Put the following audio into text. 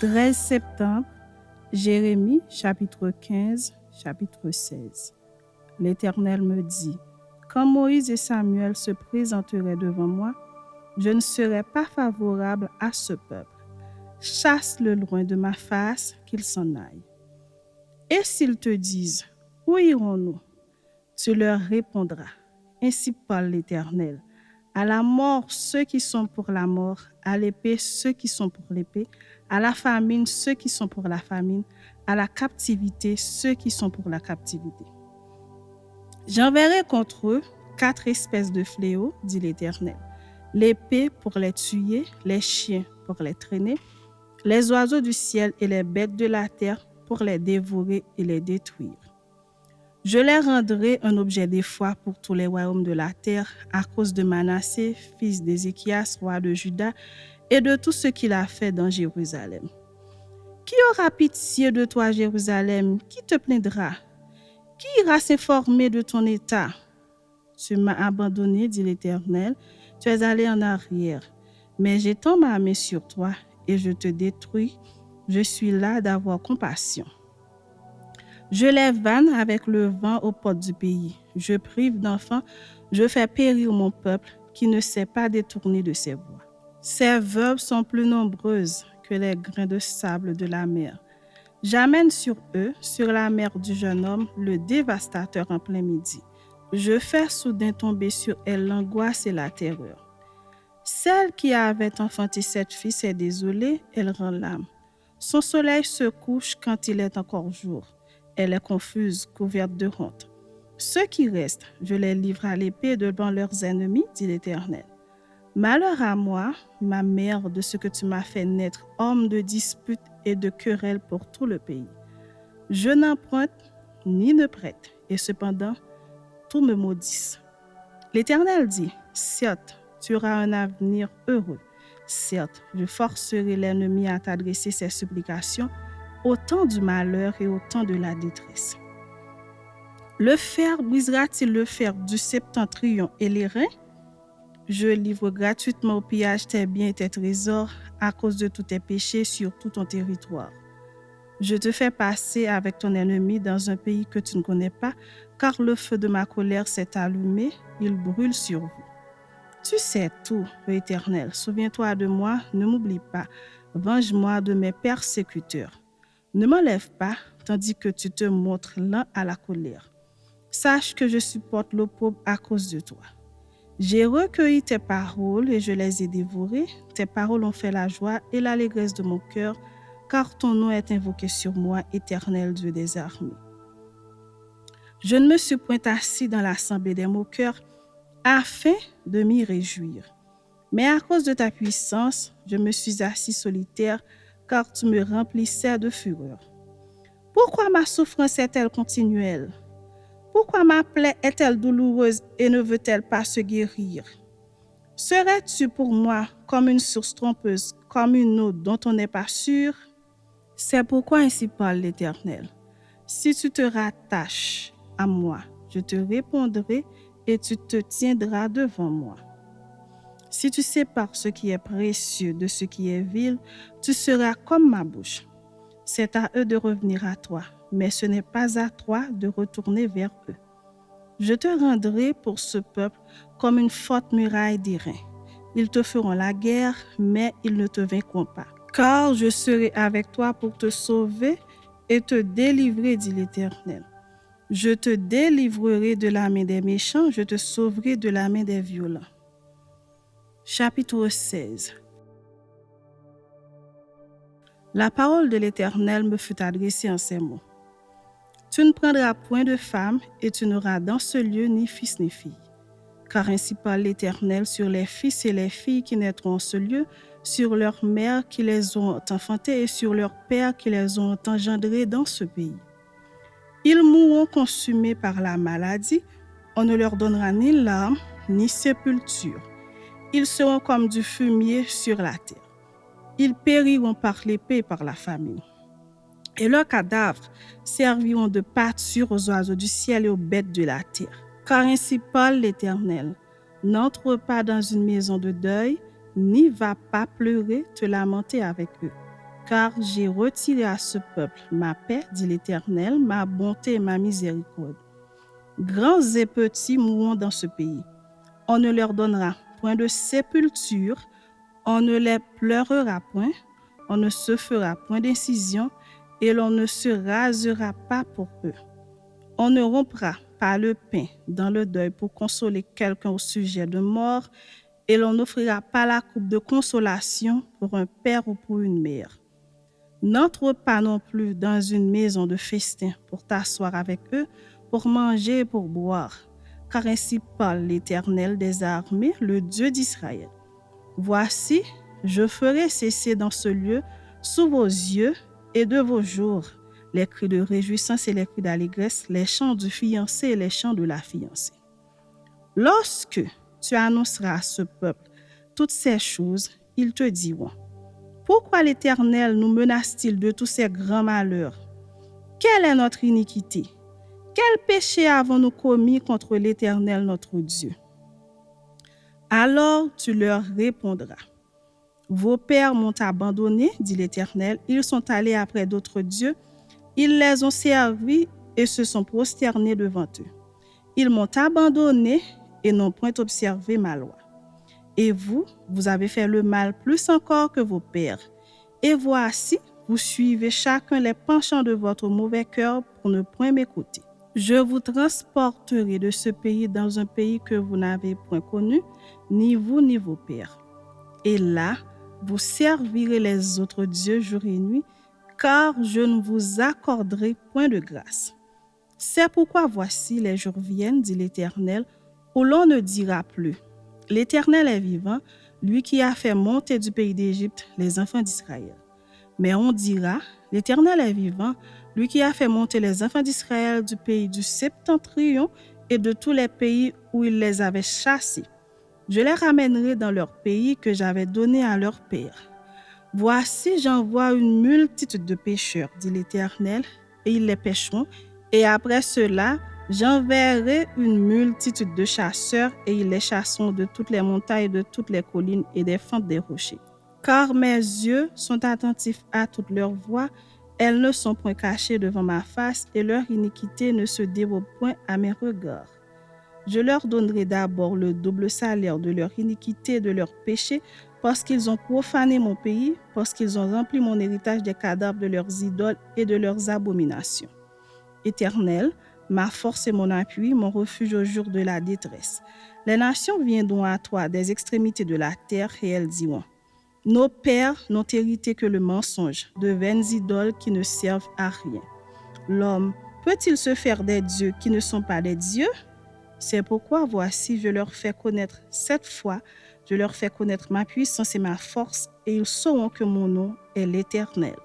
13 septembre, Jérémie, chapitre 15, chapitre 16. L'Éternel me dit, quand Moïse et Samuel se présenteraient devant moi, je ne serai pas favorable à ce peuple. Chasse-le loin de ma face, qu'il s'en aille. Et s'ils te disent, où irons-nous? Tu leur répondras, ainsi parle l'Éternel. À la mort, ceux qui sont pour la mort, à l'épée, ceux qui sont pour l'épée, à la famine, ceux qui sont pour la famine, à la captivité, ceux qui sont pour la captivité. J'enverrai contre eux 4 espèces de fléaux, dit l'Éternel. L'épée pour les tuer, les chiens pour les traîner, les oiseaux du ciel et les bêtes de la terre pour les dévorer et les détruire. Je les rendrai un objet d'effroi pour tous les royaumes de la terre à cause de Manassé, fils d'Ézéchias, roi de Juda, et de tout ce qu'il a fait dans Jérusalem. Qui aura pitié de toi, Jérusalem? Qui te plaindra? Qui ira s'informer de ton état? Tu m'as abandonné, dit l'Éternel, tu es allé en arrière. Mais j'étends ma main sur toi et je te détruis. Je suis là d'avoir compassion. Je les vanne avec le vent aux portes du pays. Je prive d'enfants, je fais périr mon peuple qui ne s'est pas détourné de ses voies. Ses veuves sont plus nombreuses que les grains de sable de la mer. J'amène sur eux, sur la mer du jeune homme, le dévastateur en plein midi. Je fais soudain tomber sur elle l'angoisse et la terreur. Celle qui avait enfanté cette fille s'est désolée, elle rend l'âme. Son soleil se couche quand il est encore jour. Elle est confuse, couverte de honte. Ceux qui restent, je les livre à l'épée devant leurs ennemis, dit l'Éternel. Malheur à moi, ma mère, de ce que tu m'as fait naître, homme de dispute et de querelle pour tout le pays. Je n'emprunte ni ne prête, et cependant, tout me maudissent. L'Éternel dit, certes, tu auras un avenir heureux. Certes, je forcerai l'ennemi à t'adresser ses supplications au temps du malheur et au temps de la détresse. Le fer brisera-t-il le fer du septentrion et les reins? Je livre gratuitement au pillage tes biens et tes trésors à cause de tous tes péchés sur tout ton territoire. Je te fais passer avec ton ennemi dans un pays que tu ne connais pas, car le feu de ma colère s'est allumé, il brûle sur vous. Tu sais tout, Éternel, souviens-toi de moi, ne m'oublie pas, venge-moi de mes persécuteurs. Ne m'enlève pas, tandis que tu te montres lent à la colère. Sache que je supporte l'opprobre à cause de toi. J'ai recueilli tes paroles et je les ai dévorées. Tes paroles ont fait la joie et l'allégresse de mon cœur, car ton nom est invoqué sur moi, Éternel Dieu des armées. Je ne me suis point assis dans l'assemblée des moqueurs, afin de m'y réjouir. Mais à cause de ta puissance, je me suis assis solitaire, car tu me remplissais de fureur. Pourquoi ma souffrance est-elle continuelle? Pourquoi ma plaie est-elle douloureuse et ne veut-elle pas se guérir? Serais-tu pour moi comme une source trompeuse, comme une eau dont on n'est pas sûr? C'est pourquoi ainsi parle l'Éternel. Si tu te rattaches à moi, je te répondrai et tu te tiendras devant moi. Si tu sépares ce qui est précieux de ce qui est vil, tu seras comme ma bouche. C'est à eux de revenir à toi, mais ce n'est pas à toi de retourner vers eux. Je te rendrai pour ce peuple comme une forte muraille d'airain. Ils te feront la guerre, mais ils ne te vaincront pas. Car je serai avec toi pour te sauver et te délivrer, dit l'Éternel. Je te délivrerai de la main des méchants, je te sauverai de la main des violents. Chapitre 16. La parole de l'Éternel me fut adressée en ces mots. Tu ne prendras point de femme, et tu n'auras dans ce lieu ni fils ni fille. Car ainsi parle l'Éternel sur les fils et les filles qui naîtront en ce lieu, sur leurs mères qui les ont enfantés et sur leurs pères qui les ont engendrés dans ce pays. Ils mourront consumés par la maladie, on ne leur donnera ni larmes ni sépulture. Ils seront comme du fumier sur la terre. Ils périront par l'épée et par la famine. Et leurs cadavres serviront de pâture aux oiseaux du ciel et aux bêtes de la terre. Car ainsi parle l'Éternel, n'entre pas dans une maison de deuil, n'y va pas pleurer, te lamenter avec eux. car j'ai retiré à ce peuple ma paix, dit l'Éternel, ma bonté et ma miséricorde. Grands et petits mourront dans ce pays. On ne leur donnera point de sépulture, on ne les pleurera point, on ne se fera point d'incision, et l'on ne se rasera pas pour eux. On ne rompra pas le pain dans le deuil pour consoler quelqu'un au sujet de mort, et l'on n'offrira pas la coupe de consolation pour un père ou pour une mère. N'entre pas non plus dans une maison de festin pour t'asseoir avec eux, pour manger et pour boire, car ainsi parle l'Éternel des armées, le Dieu d'Israël. Voici, je ferai cesser dans ce lieu, sous vos yeux et de vos jours, les cris de réjouissance et les cris d'allégresse, les chants du fiancé et les chants de la fiancée. Lorsque tu annonceras à ce peuple toutes ces choses, ils te diront: pourquoi l'Éternel nous menace-t-il de tous ces grands malheurs? Quelle est notre iniquité? Quel péché avons-nous commis contre l'Éternel notre Dieu? Alors tu leur répondras: vos pères m'ont abandonné, dit l'Éternel, ils sont allés après d'autres dieux, ils les ont servis et se sont prosternés devant eux. Ils m'ont abandonné et n'ont point observé ma loi. Et vous, vous avez fait le mal plus encore que vos pères. Et voici, vous suivez chacun les penchants de votre mauvais cœur pour ne point m'écouter. Je vous transporterai de ce pays dans un pays que vous n'avez point connu, ni vous ni vos pères. Et là, vous servirez les autres dieux jour et nuit, car je ne vous accorderai point de grâce. C'est pourquoi voici les jours viennent, dit l'Éternel, où l'on ne dira plus: l'Éternel est vivant, lui qui a fait monter du pays d'Égypte les enfants d'Israël. Mais on dira: l'Éternel est vivant, lui qui a fait monter les enfants d'Israël du pays du septentrion et de tous les pays où il les avait chassés. Je les ramènerai dans leur pays que j'avais donné à leurs pères. Voici, j'envoie une multitude de pécheurs, dit l'Éternel, et ils les pêcheront. Et après cela, j'enverrai une multitude de chasseurs, et ils les chasseront de toutes les montagnes, de toutes les collines et des fentes des rochers. Car mes yeux sont attentifs à toutes leurs voies, elles ne sont point cachées devant ma face, et leur iniquité ne se dérobe point à mes regards. Je leur donnerai d'abord le double salaire de leur iniquité et de leur péché, parce qu'ils ont profané mon pays, parce qu'ils ont rempli mon héritage des cadavres de leurs idoles et de leurs abominations. Éternel, ma force et mon appui, mon refuge au jour de la détresse. Les nations viendront à toi des extrémités de la terre, et elles diront: nos pères n'ont hérité que le mensonge, de vaines idoles qui ne servent à rien. L'homme peut-il se faire des dieux qui ne sont pas des dieux? C'est pourquoi voici, je leur fais connaître cette fois, je leur fais connaître ma puissance et ma force, et ils sauront que mon nom est l'Éternel.